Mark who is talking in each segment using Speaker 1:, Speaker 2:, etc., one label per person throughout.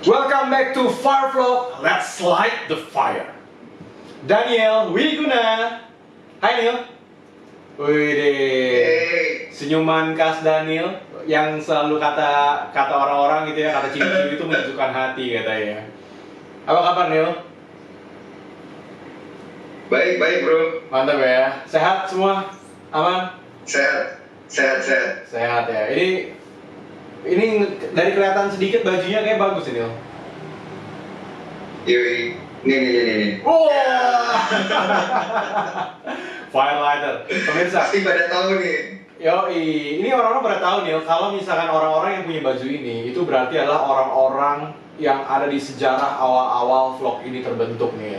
Speaker 1: Welcome back to Firevlog. Let's light the fire. Daniel Wiguna. Hai Neil. Wih, senyuman khas Daniel yang selalu kata orang-orang gitu ya, kata cium-cium itu menunjukkan hati katanya. Apa kabar Neil?
Speaker 2: Baik bro.
Speaker 1: Mantap ya. Sehat semua? Aman?
Speaker 2: Sehat.
Speaker 1: Sehat ya. Ini dari kelihatan sedikit bajunya kayak bagus ini loh.
Speaker 2: Yoi. Nih.
Speaker 1: Wah. Firelighter. Pemirsa.
Speaker 2: Pasti pada tahu nih.
Speaker 1: Yoi, ini orang-orang pada tahu nih, kalau misalkan orang-orang yang punya baju ini, itu berarti adalah orang-orang yang ada di sejarah awal-awal vlog ini terbentuk nih.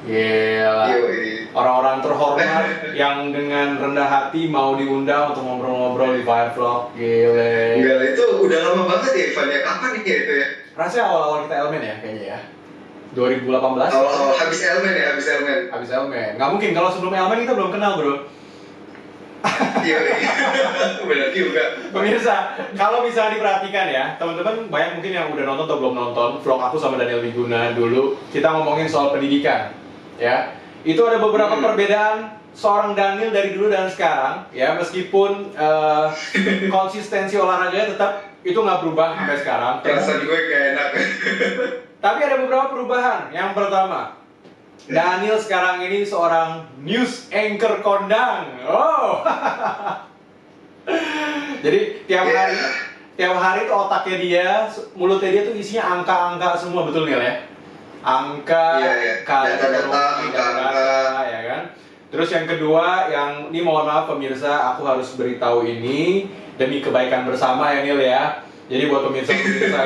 Speaker 1: Gila.
Speaker 2: Yoi.
Speaker 1: Orang-orang terhormat yang dengan rendah hati mau diundang untuk ngobrol-ngobrol di Firevlog. Gile.
Speaker 2: Enggak, itu udah lama banget ya Ivan ya. Kapan nih ya itu ya?
Speaker 1: Rasanya awal-awal kita Elmen ya kayaknya ya. 2018.
Speaker 2: Awal habis Elmen.
Speaker 1: Habis Elmen. Nggak mungkin kalau sebelum Elmen kita belum kenal, bro.
Speaker 2: Yoi. Benar juga.
Speaker 1: Pemirsa, kalau bisa diperhatikan ya, teman-teman banyak mungkin yang udah nonton atau belum nonton vlog aku sama Daniel Wiguna dulu. Kita ngomongin soal pendidikan, ya. Itu ada beberapa perbedaan seorang Daniel dari dulu dan sekarang, ya. Meskipun konsistensi olahraganya tetap itu nggak berubah sampai sekarang.
Speaker 2: Perasaan gue kayak enak.
Speaker 1: Tapi ada beberapa perubahan. Yang pertama, Daniel sekarang ini seorang news anchor kondang. Oh. Jadi tiap hari tuh otaknya dia, mulutnya dia tuh isinya angka-angka semua, betul Neil ya? Angka, data, ya kan? Terus yang kedua, yang ini mohon maaf pemirsa, aku harus beritahu ini demi kebaikan bersama ya Neil ya. Jadi buat pemirsa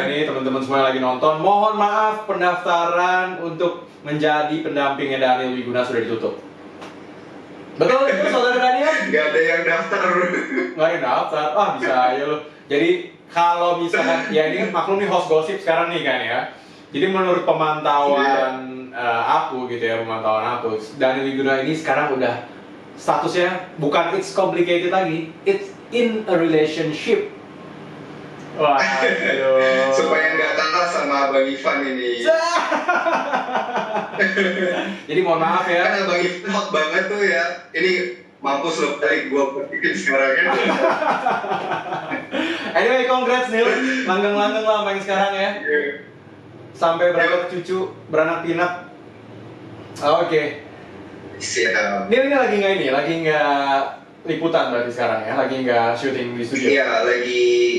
Speaker 1: ini, teman-teman semua yang lagi nonton, mohon maaf pendaftaran untuk menjadi pendampingnya Daniel Wiguna sudah ditutup. Betul itu saudara Daniel?
Speaker 2: Gak ada yang daftar.
Speaker 1: Nggak ada yang daftar, bisa aja loh. Jadi kalau misalkan, ya ini maklum nih host gosip sekarang nih kan ya. Jadi menurut pemantauan aku gitu ya, Daniel Wiguna ini sekarang udah statusnya bukan it's complicated lagi, it's in a relationship. Wah, aduh.
Speaker 2: Supaya nggak kalah sama Abang Ivan ini.
Speaker 1: Jadi mohon maaf ya.
Speaker 2: Kan Abang Ivan hot banget tuh ya. Ini mampus loh kali gue petikin sekarang ya.
Speaker 1: Anyway, congrats Neil. Langgeng-langgeng lah main sekarang ya. Sampai berapa cucu beranak pinak. Oke.
Speaker 2: Siap.
Speaker 1: Neil ini lagi nggak liputan berarti sekarang ya, lagi nggak syuting di studio?
Speaker 2: Iya,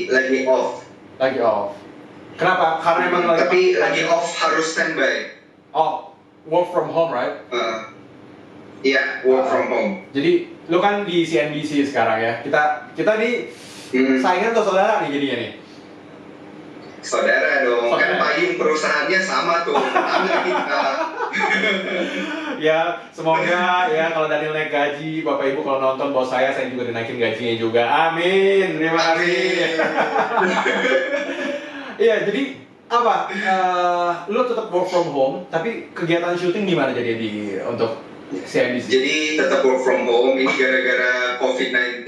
Speaker 2: lagi off.
Speaker 1: Lagi off. Kenapa? Karena emang
Speaker 2: tapi lagi off harus standby.
Speaker 1: Oh, work from home, right?
Speaker 2: Iya, work from home.
Speaker 1: Jadi lu kan di CNBC sekarang ya. Kita di saingan atau saudara nih jadinya nih?
Speaker 2: Saudara dong, kan payung perusahaannya sama tuh. Kita.
Speaker 1: Ya, semoga ya kalau Daniel naik gaji, Bapak Ibu kalau nonton bos saya juga dinaikin gajinya juga. Amin. Terima kasih. Iya, jadi apa? Lu tetap work from home, tapi kegiatan syuting gimana jadi untuk CNBC?
Speaker 2: Jadi tetap work from home. Ini gara-gara COVID-19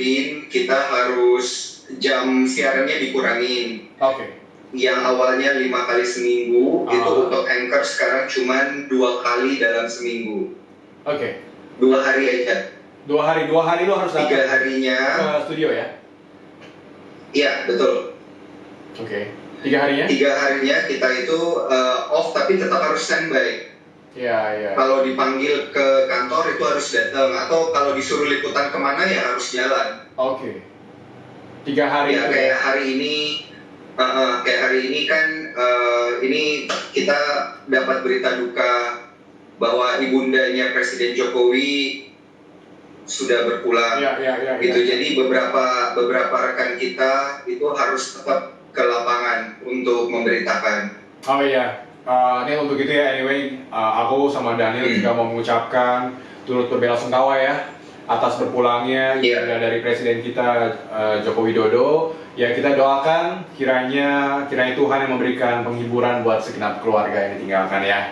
Speaker 2: kita harus jam siarannya dikurangin.
Speaker 1: Oke.
Speaker 2: Yang awalnya 5 kali seminggu, itu untuk anchor sekarang cuma 2 kali dalam seminggu.
Speaker 1: Oke.
Speaker 2: 2 hari aja.
Speaker 1: 2 hari lo harus datang
Speaker 2: 3 harinya
Speaker 1: ke studio ya?
Speaker 2: Iya, betul.
Speaker 1: Oke. 3 harinya?
Speaker 2: 3 harinya kita itu off tapi tetap harus standby.
Speaker 1: Iya.
Speaker 2: Kalau dipanggil ke kantor itu harus datang, atau kalau disuruh liputan kemana ya harus jalan.
Speaker 1: Oke. 3 hari
Speaker 2: ya,
Speaker 1: itu
Speaker 2: kayak hari ini kan ini kita dapat berita duka bahwa ibundanya Presiden Jokowi sudah berpulang. Gitu. Jadi beberapa rekan kita itu harus tetap ke lapangan untuk memberitakan.
Speaker 1: Oh iya. Ini untuk itu ya, anyway, aku sama Daniel juga mau mengucapkan turut berbela-sungkawa ya atas berpulangnya dari Presiden kita Joko Widodo. Ya kita doakan kiranya Tuhan yang memberikan penghiburan buat segenap keluarga yang ditinggalkan ya.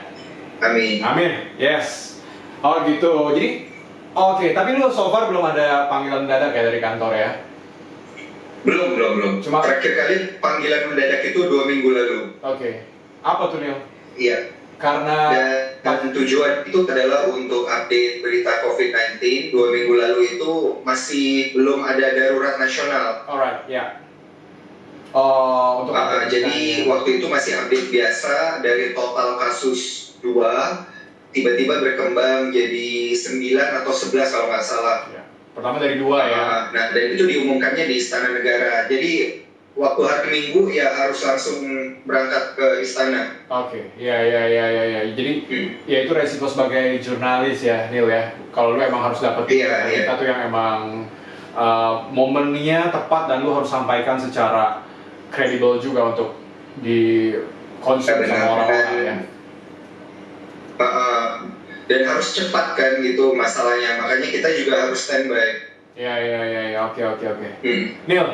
Speaker 2: Amin.
Speaker 1: Yes. Oh gitu. Jadi oke, tapi lu so far belum ada panggilan mendadak ya dari kantor ya?
Speaker 2: Belum. Cuma terakhir kali panggilan mendadak itu 2 minggu lalu.
Speaker 1: Oke. Apa tuh Neil?
Speaker 2: Iya.
Speaker 1: Karena
Speaker 2: dan tujuan itu adalah untuk update berita COVID-19. 2 minggu lalu itu masih belum ada darurat nasional.
Speaker 1: Alright, ya. Untuk
Speaker 2: jadi waktu itu masih update biasa, dari total kasus 2 tiba-tiba berkembang jadi 9 atau 11 kalau nggak salah.
Speaker 1: Ya. Pertama dari 2 ya.
Speaker 2: Nah, dan itu diumumkannya di Istana Negara. Jadi waktu hari Minggu ya harus langsung berangkat ke istana.
Speaker 1: Oke, ya. Jadi ya itu resiko sebagai jurnalis ya, Neil ya. Kalau lu emang harus dapet berita tuh yang emang momennya tepat dan lu harus sampaikan secara kredibel juga untuk dikonsumsi sama orang-orang ya.
Speaker 2: Dan harus cepat kan gitu masalahnya. Makanya kita juga harus standby.
Speaker 1: Ya. Oke. Neil,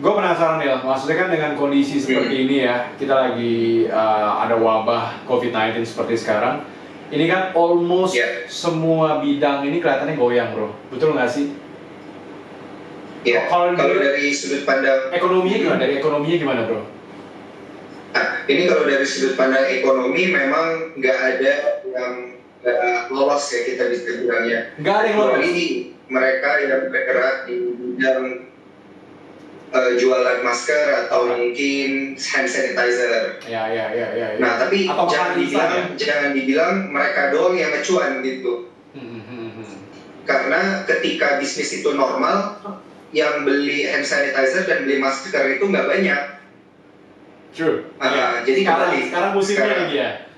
Speaker 1: gue penasaran Neil, maksudnya kan dengan kondisi seperti ini ya, kita lagi ada wabah COVID-19 seperti sekarang. Ini kan almost semua bidang ini kelihatannya goyang bro, betul nggak sih?
Speaker 2: Ya, kalau dari sudut pandang
Speaker 1: ekonominya gimana? Dari ekonominya gimana bro?
Speaker 2: Ini kalau dari sudut pandang ekonomi memang nggak ada yang lolos ya, kita bisa bilangnya.
Speaker 1: Nggak ada yang lolos?
Speaker 2: Ini mereka yang bergerak di bidang jualan masker atau mungkin hand sanitizer.
Speaker 1: Ya.
Speaker 2: Nah, tapi jangan dibilang mereka doang yang ngecuan gitu. Karena ketika bisnis itu normal, yang beli hand sanitizer dan beli masker itu nggak banyak.
Speaker 1: True.
Speaker 2: Jadi
Speaker 1: sekarang musimnya nih dia.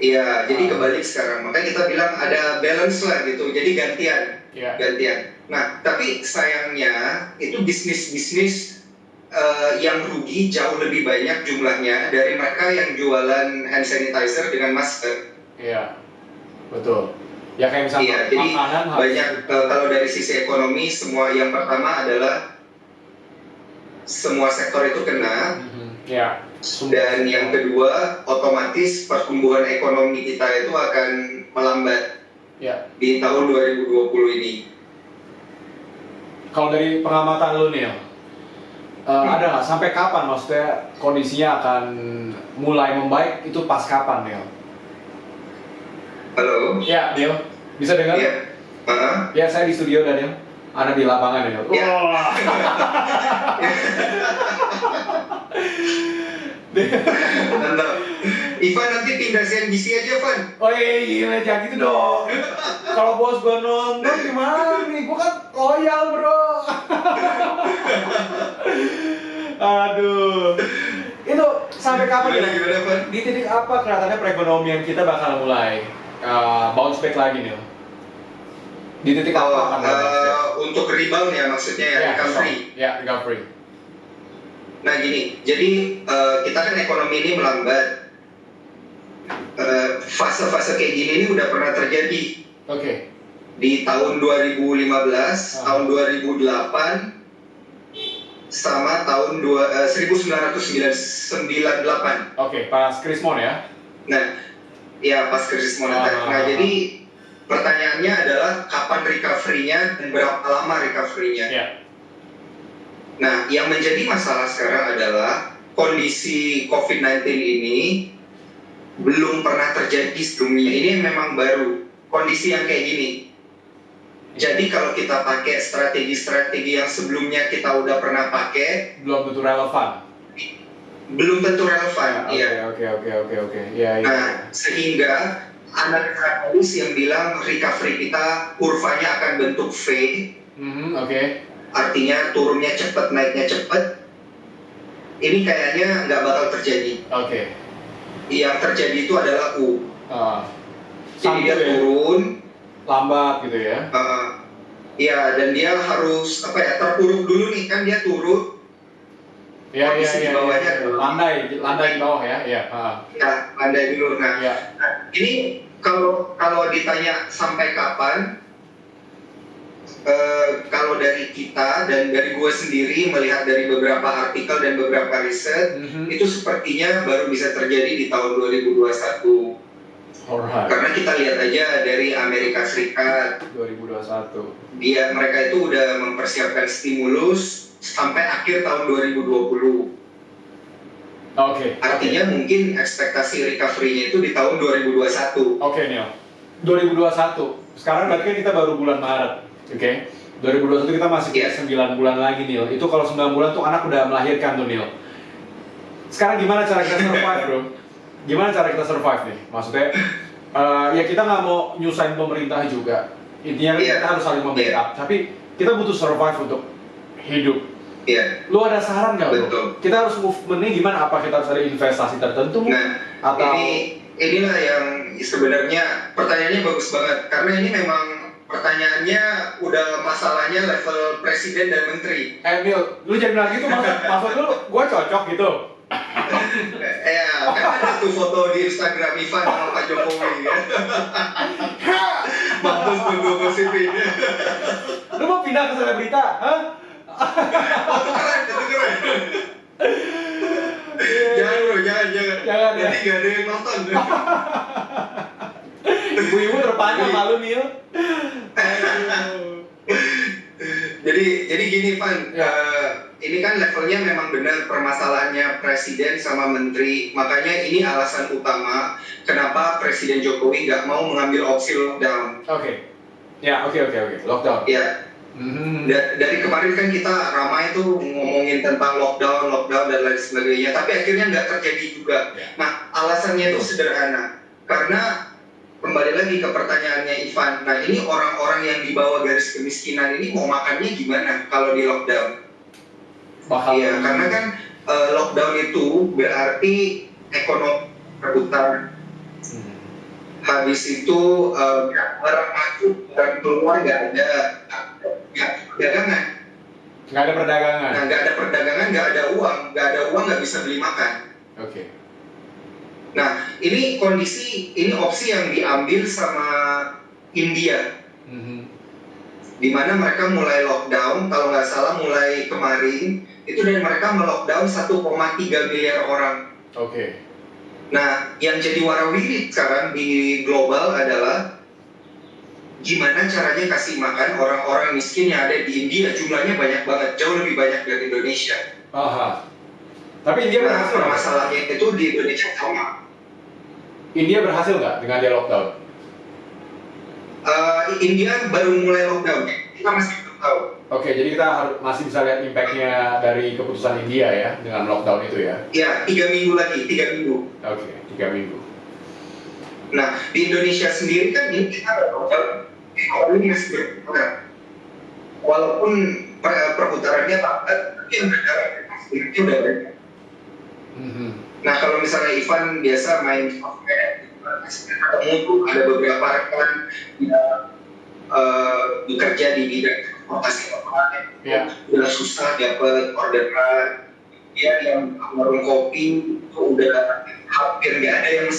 Speaker 2: Iya, jadi kebalik sekarang. Makanya kita bilang ada balance lah gitu. Jadi gantian. Nah, tapi sayangnya itu bisnis-bisnis yang rugi jauh lebih banyak jumlahnya dari mereka yang jualan hand sanitizer dengan masker.
Speaker 1: Iya, betul. Ya kayak misalnya
Speaker 2: jadi
Speaker 1: makanan
Speaker 2: banyak kalau dari sisi ekonomi, semua yang pertama adalah semua sektor itu kena.
Speaker 1: Ya.
Speaker 2: Dan yang kedua, otomatis pertumbuhan ekonomi kita itu akan melambat di tahun 2020 ini.
Speaker 1: Kalau dari pengamatan lu Neil, ada nggak sampai kapan maksudnya kondisinya akan mulai membaik, itu pas kapan Neil?
Speaker 2: Halo?
Speaker 1: Ya Neil, bisa dengar?
Speaker 2: Iya.
Speaker 1: Ya, saya di studio Daniel. Anda di lapangan Neil.
Speaker 2: Ya. Mantap. Ivan nanti pindah CNBC aja, Ivan.
Speaker 1: Oh iya, gila, jangan gitu dong. Kalau bos gue nonton gimana nih? Gue kan loyal bro. Aduh. Itu sampai kapan ya? Di titik apa kelihatannya perekonomian kita bakal mulai bounce back lagi nih? Di titik apa?
Speaker 2: Untuk rebound ya maksudnya ya, recovery.
Speaker 1: Ya, recovery.
Speaker 2: Nah gini, jadi kita kan ekonomi ini melambat. Fase-fase kayak gini ini udah pernah terjadi.
Speaker 1: Oke.
Speaker 2: Di tahun 2015, tahun 2008, sama tahun 1998.
Speaker 1: Oke, pas Krismon ya?
Speaker 2: Nah, ya pas Krismon. Nah, jadi pertanyaannya adalah kapan recovery-nya dan berapa lama recovery-nya. Nah, yang menjadi masalah sekarang adalah kondisi COVID-19 ini belum pernah terjadi sebelumnya. Ini memang baru kondisi yang kayak gini. Jadi kalau kita pakai strategi-strategi yang sebelumnya kita udah pernah pakai,
Speaker 1: belum tentu relevan.
Speaker 2: Iya.
Speaker 1: Oke. Ya.
Speaker 2: Nah, sehingga analis yang bilang recovery kita kurvanya akan bentuk V.
Speaker 1: Oke.
Speaker 2: Artinya turunnya cepat, naiknya cepat. Ini kayaknya nggak bakal terjadi.
Speaker 1: Oke.
Speaker 2: Yang terjadi itu adalah U. Jadi dia turun,
Speaker 1: lambat gitu ya?
Speaker 2: Iya, dan dia harus terpuruk dulu nih, kan dia turun.
Speaker 1: Iya. Landai di bawah ya? Iya.
Speaker 2: Ya, landai dulu. Nah, ini kalau ditanya sampai kapan? Kalau dari kita dan dari gue sendiri melihat dari beberapa artikel dan beberapa riset, itu sepertinya baru bisa terjadi di tahun 2021.
Speaker 1: Alright.
Speaker 2: Karena kita lihat aja dari Amerika Serikat
Speaker 1: 2021.
Speaker 2: Mereka itu udah mempersiapkan stimulus sampai akhir tahun 2020.
Speaker 1: Oke.
Speaker 2: Artinya mungkin ekspektasi recovery-nya itu di tahun 2021.
Speaker 1: Oke, Neil. 2021. Sekarang berarti kan kita baru bulan Maret. Oke. 2021 kita masih 9 bulan lagi, Neil. Itu kalau 9 bulan tuh anak udah melahirkan tuh, Neil. Sekarang gimana cara kita survive, bro? Gimana cara kita survive nih? Maksudnya, ya kita nggak mau nyusahin pemerintah juga. Intinya kita harus saling membackup. Tapi kita butuh survive untuk hidup. Lu ada saran nggak, bro? Kita harus movement-nya gimana? Apa kita harus ada investasi tertentu?
Speaker 2: Nah, atau inilah yang sebenarnya pertanyaannya bagus banget. Karena ini memang pertanyaannya udah masalahnya level presiden dan menteri.
Speaker 1: Neil, lu jangan bilang gitu, maksud lu gua cocok gitu?
Speaker 2: Ya, kan ada tuh foto di Instagram Ivan sama Pak Jokowi ya. Bagus tuh gue positif.
Speaker 1: Lu mau pindah ke selebrita? Hah?
Speaker 2: Oh, itu keren. Jangan bro, jangan. Jadi gak ada yang nonton.
Speaker 1: Ibu-ibu terpanjang malu nih.
Speaker 2: Jadi gini Van, ini kan levelnya memang benar permasalahannya presiden sama menteri. Makanya ini alasan utama kenapa Presiden Jokowi nggak mau mengambil opsi lockdown.
Speaker 1: Oke. Lockdown.
Speaker 2: Ya. Dari kemarin kan kita ramai tuh ngomongin tentang lockdown dan lain sebagainya. Tapi akhirnya nggak terjadi juga. Nah, alasannya itu sederhana. Karena kembali lagi ke pertanyaannya Ivan. Nah, ini orang-orang yang di bawah garis kemiskinan ini mau makannya gimana kalau di lockdown? Iya, karena kan lockdown itu berarti ekonomi berputar. Habis itu barang masuk dan keluar nggak ada perdagangan.
Speaker 1: Nggak ada perdagangan.
Speaker 2: Nah, nggak ada perdagangan, nggak ada uang nggak bisa beli makan.
Speaker 1: Oke.
Speaker 2: Nah, ini opsi yang diambil sama India. Di mana mereka mulai lockdown, kalau nggak salah mulai kemarin, itu dari mereka melockdown 1,3 miliar orang.
Speaker 1: Oke.
Speaker 2: Nah, yang jadi warawiri sekarang di global adalah gimana caranya kasih makan orang-orang miskin yang ada di India. Jumlahnya banyak banget, jauh lebih banyak dari Indonesia.
Speaker 1: Aha. Tapi India berhasil.
Speaker 2: Nah, masalahnya itu di Indonesia sama.
Speaker 1: India berhasil nggak dengan dia lockdown?
Speaker 2: India baru mulai lockdown, kita masih belum tahu.
Speaker 1: Oke, jadi kita masih bisa lihat impact-nya dari keputusan India ya dengan lockdown itu ya?
Speaker 2: Ya, 3 minggu lagi, 3 minggu.
Speaker 1: Oke, 3 minggu.
Speaker 2: Nah, di Indonesia sendiri kan ini kita lockdown, ekonomi masih berputar. Walaupun perputarannya lambat, tapi yang berjalan itu udah banyak. Nah, kalau misalnya Ivan biasa main software, ketemu tuh ada beberapa rekan yang bekerja di bidang transportasi online, udah susah dapat orderan. Dia yang warung kopi itu udah hampir nggak ada yang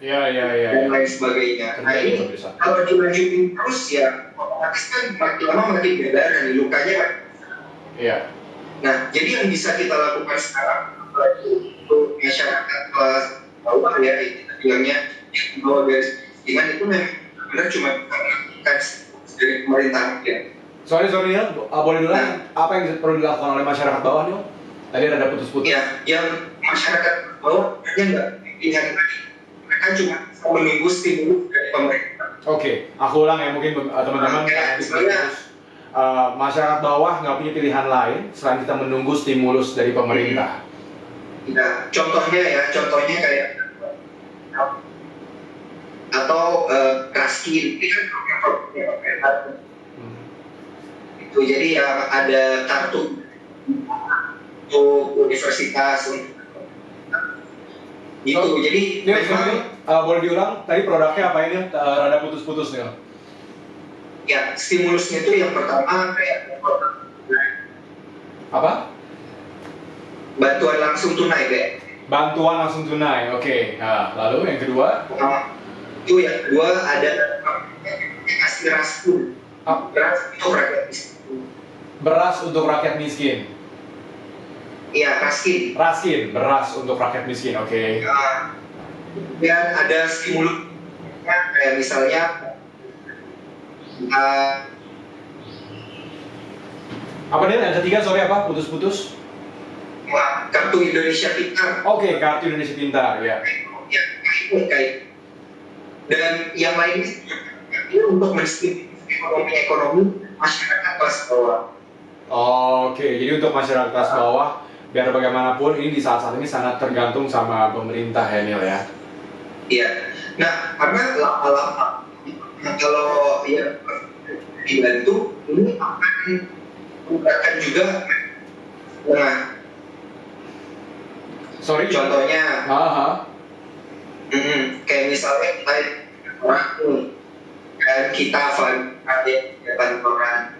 Speaker 2: dan lain sebagainya. Nah, ini kalau dilanjutin terus ya otomatis kan makin lama makin bedaran, lukanya kan. Nah, jadi yang bisa kita lakukan sekarang untuk masyarakat kelas bawah ya, kita bilangnya di bawah garis kemiskinan itu memang benar cuma melakukan dari pemerintahan ya.
Speaker 1: Sorry ya, boleh dulu apa yang perlu dilakukan oleh masyarakat bawah nih? Tadi ada putus-putus.
Speaker 2: Ya, yang masyarakat bawah hanya nggak pilihan lagi. Mereka cuma menunggu stimulus dari pemerintah.
Speaker 1: Oke, aku ulang ya mungkin teman-teman masyarakat bawah nggak punya pilihan lain selain kita menunggu stimulus dari pemerintah.
Speaker 2: Nah, contohnya kayak atau Raskin itu kan program itu jadi yang ada kartu untuk universitas gitu. Jadi
Speaker 1: memang boleh diulang tadi produknya apa ini rada putus-putus nih?
Speaker 2: Ya, stimulusnya itu yang pertama kayak apa? Bantuan langsung tunai kayak.
Speaker 1: Bantuan langsung tunai, oke. Nah, lalu yang kedua?
Speaker 2: Itu yang kedua ada kasih raspun. Beras untuk rakyat miskin.
Speaker 1: Beras untuk rakyat miskin.
Speaker 2: Iya, raskin,
Speaker 1: beras untuk rakyat miskin, oke.
Speaker 2: Dan ada stimulus kayak misalnya
Speaker 1: apa nih yang ketiga, sorry apa, putus-putus?
Speaker 2: kartu Indonesia Pintar.
Speaker 1: Oke, kartu Indonesia Pintar, ya.
Speaker 2: Ya, kayak dan yang lainnya untuk menstimulus ekonomi masyarakat kelas bawah.
Speaker 1: Oke, jadi untuk masyarakat kelas bawah, biar bagaimanapun ini di saat-saat ini sangat tergantung sama pemerintah ya Nil ya.
Speaker 2: Iya. Nah, karena lama-lama kalau ya dibantu ini akan menggunakan juga. Nah,
Speaker 1: sorry.
Speaker 2: Contohnya, kayak misalnya orang dan kita ada kegiatan orang.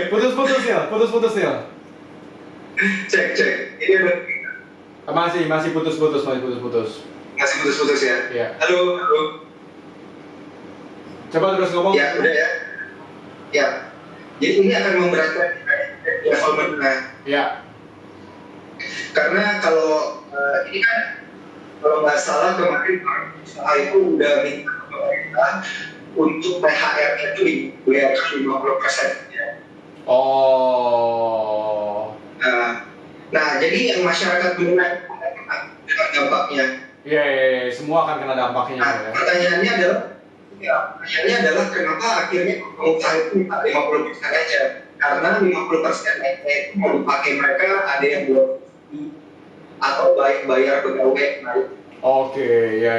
Speaker 1: Putus Nil.
Speaker 2: Cek. Ini udah.
Speaker 1: Masih putus.
Speaker 2: Masih putus ya.
Speaker 1: Iya.
Speaker 2: Halo.
Speaker 1: Coba terus ngomong.
Speaker 2: Ya, udah ya. Ya. Jadi ini akan memberatkan level menengah.
Speaker 1: Ya.
Speaker 2: Karena kalau ini kan kalau nggak salah kemarin usaha itu udah minta ke pemerintah untuk THR-nya itu dibayarkan 50% ya.
Speaker 1: Oh.
Speaker 2: Nah, jadi yang masyarakat menengah dengan dampaknya.
Speaker 1: Iya, semua akan kena dampaknya.
Speaker 2: Nah,
Speaker 1: ya.
Speaker 2: Pertanyaannya adalah kenapa akhirnya pengusaha itu minta 50% aja? Karena 50% itu mau dipakai mereka ada yang buat atau bayar pegawai naik.
Speaker 1: Oke, ya.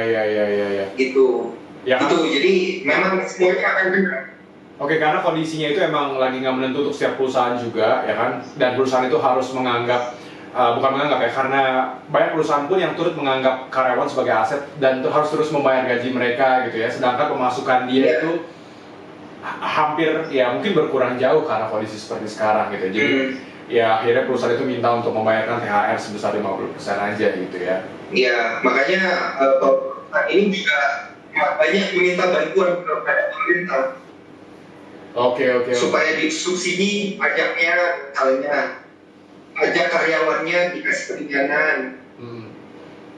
Speaker 2: Gitu.
Speaker 1: Ya,
Speaker 2: itu jadi memang semuanya akan kena.
Speaker 1: Oke, karena kondisinya itu emang lagi nggak menentu untuk setiap perusahaan juga, ya kan? Dan perusahaan itu harus menganggap, bukan menganggap ya, karena banyak perusahaan pun yang turut menganggap karyawan sebagai aset dan harus terus membayar gaji mereka gitu ya. Sedangkan pemasukan dia itu hampir ya mungkin berkurang jauh karena kondisi seperti sekarang gitu. Jadi ya akhirnya perusahaan itu minta untuk membayarkan THR sebesar 50% aja gitu ya.
Speaker 2: Iya, makanya ini juga banyak meminta bantuan kepada pemerintah.
Speaker 1: Oke.
Speaker 2: Supaya disubsidi pajaknya, misalnya pajak karyawannya dikasih keringanan.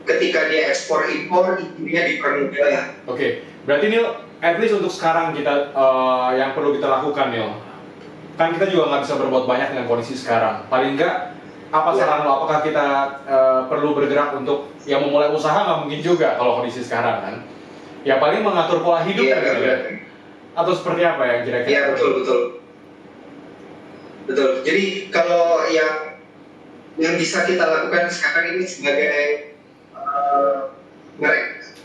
Speaker 2: Ketika dia ekspor impor, izinnya dipermudah.
Speaker 1: Oke, berarti Nil, at least untuk sekarang kita yang perlu kita lakukan Nil, kan kita juga nggak bisa berbuat banyak dengan kondisi sekarang. Paling nggak, apa saran lo? Apakah kita perlu bergerak untuk yang memulai usaha? Nggak mungkin juga kalau kondisi sekarang kan. Ya paling mengatur pola hidup kan gitu ya. Atau seperti apa yang kira-kira?
Speaker 2: Iya, betul. Jadi kalau yang bisa kita lakukan sekarang ini sebagai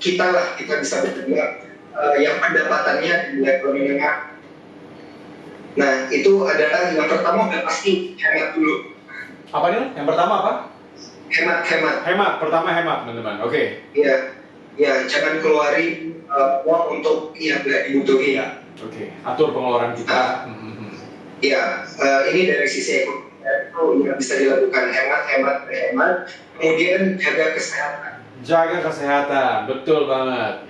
Speaker 2: kita bisa bergerak yang pendapatannya di level menengah. Nah, itu adalah yang pertama udah pasti hemat dulu.
Speaker 1: Apa nih? Yang pertama apa?
Speaker 2: Hemat.
Speaker 1: Pertama hemat, teman-teman. Oke.
Speaker 2: Iya, jangan keluarin uang untuk yang tidak dibutuhin.
Speaker 1: Iya. Oke. Atur pengeluaran kita.
Speaker 2: Iya, ini dari sisi ekonomi itu yang bisa dilakukan hemat. Kemudian jaga kesehatan. Betul banget.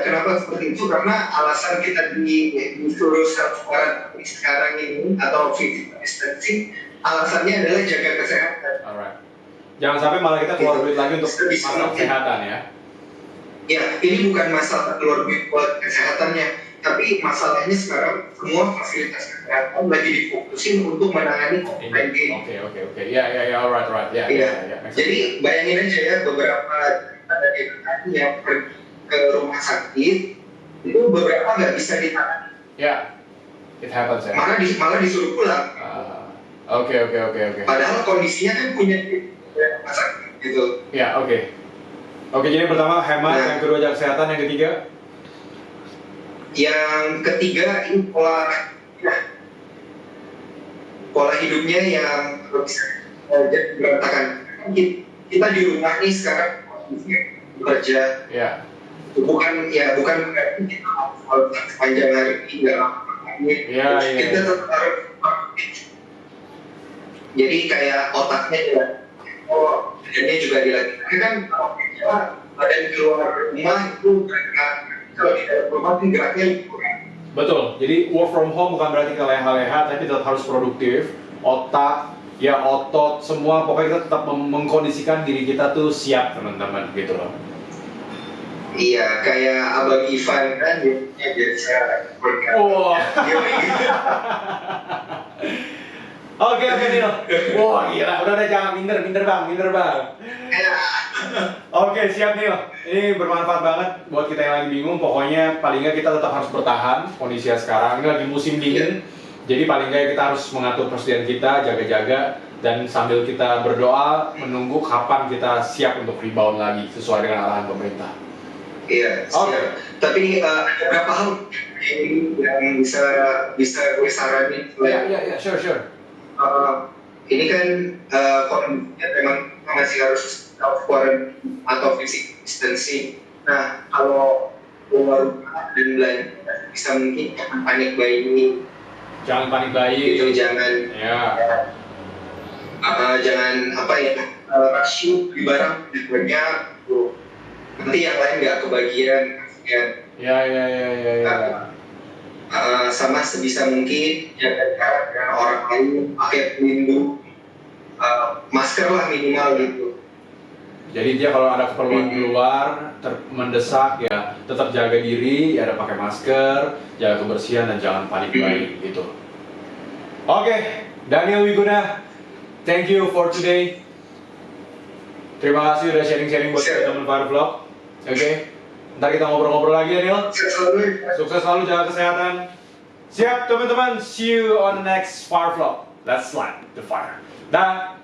Speaker 2: Kenapa seperti itu? Karena alasan kita disuruh self-quarantine sekarang ini atau physical distancing, alasannya adalah jaga kesehatan.
Speaker 1: Alright. Jangan sampai malah kita keluar duit lagi untuk masalah kesehatan ya.
Speaker 2: Ya, ini bukan masalah keluar duit buat kesehatannya, tapi masalahnya sekarang semua fasilitas kesehatan lagi difokusin untuk menangani COVID-19.
Speaker 1: Oke. Ya, alright. Ya.
Speaker 2: Jadi bayangin aja ya, beberapa dari yang pergi ke rumah sakit itu beberapa nggak bisa ditangani.
Speaker 1: Ya, it happens ya.
Speaker 2: Malah disuruh pulang.
Speaker 1: Oke.
Speaker 2: Padahal kondisinya kan punya rumah sakit gitu.
Speaker 1: Ya, oke. Oke, jadi yang pertama hemat, yang kedua jaga kesehatan, yang ketiga?
Speaker 2: Yang ketiga ini pola hidupnya yang bisa jadi berantakan. Kita di rumah nih sekarang bekerja.
Speaker 1: Ya.
Speaker 2: Bukan berarti kita harus sepanjang hari ini nggak lakukan. Kita tetap harus produktif. Jadi kayak otaknya juga, badannya juga dilatih. Kan kalau badan keluar rumah itu kalau di dalam rumah itu geraknya kurang.
Speaker 1: Betul. Jadi work from home bukan berarti kita leha-leha, tapi tetap harus produktif. Otak, ya otot, semua pokoknya kita tetap mengkondisikan diri kita tuh siap teman-teman gitu loh.
Speaker 2: Iya, kayak Abang Ivan kan biasa
Speaker 1: Wah. Oke Neil. Wah gila, udah jangan minder bang. Oke siap Neil. Ini bermanfaat banget buat kita yang lagi bingung. Pokoknya paling nggak kita tetap harus bertahan kondisinya sekarang. Ini lagi musim dingin. Jadi paling nggak kita harus mengatur persediaan kita, jaga-jaga, dan sambil kita berdoa menunggu kapan kita siap untuk rebound lagi sesuai dengan arahan pemerintah.
Speaker 2: Iya. Oke. Tapi ada beberapa hal yang bisa gue saranin.
Speaker 1: Iya, sure.
Speaker 2: Ini kan kondisinya memang masih harus quarantine atau physical distancing. Nah, kalau keluar rumah dan belanja bisa mungkin jangan panik bayi.
Speaker 1: Jangan panik bayi.
Speaker 2: Itu jangan. Ya. Jangan rush beli barang banyak. Nanti yang lain nggak kebagian.
Speaker 1: Ya.
Speaker 2: Sama sebisa mungkin jaga jarak dengan orang lain, pakai pelindung, masker lah minimal gitu.
Speaker 1: Jadi dia kalau ada keperluan keluar mendesak ya tetap jaga diri, ada pakai masker, jaga kebersihan dan jangan panik bayi gitu. Oke, Daniel Wiguna, thank you for today. Terima kasih udah sharing-sharing buat teman-teman Firevlog. Oke. Ntar kita ngobrol-ngobrol lagi ya, Neil. Sukses selalu, jaga kesehatan. Siap, teman-teman. See you on the next Firevlog. Let's light the fire. Dah.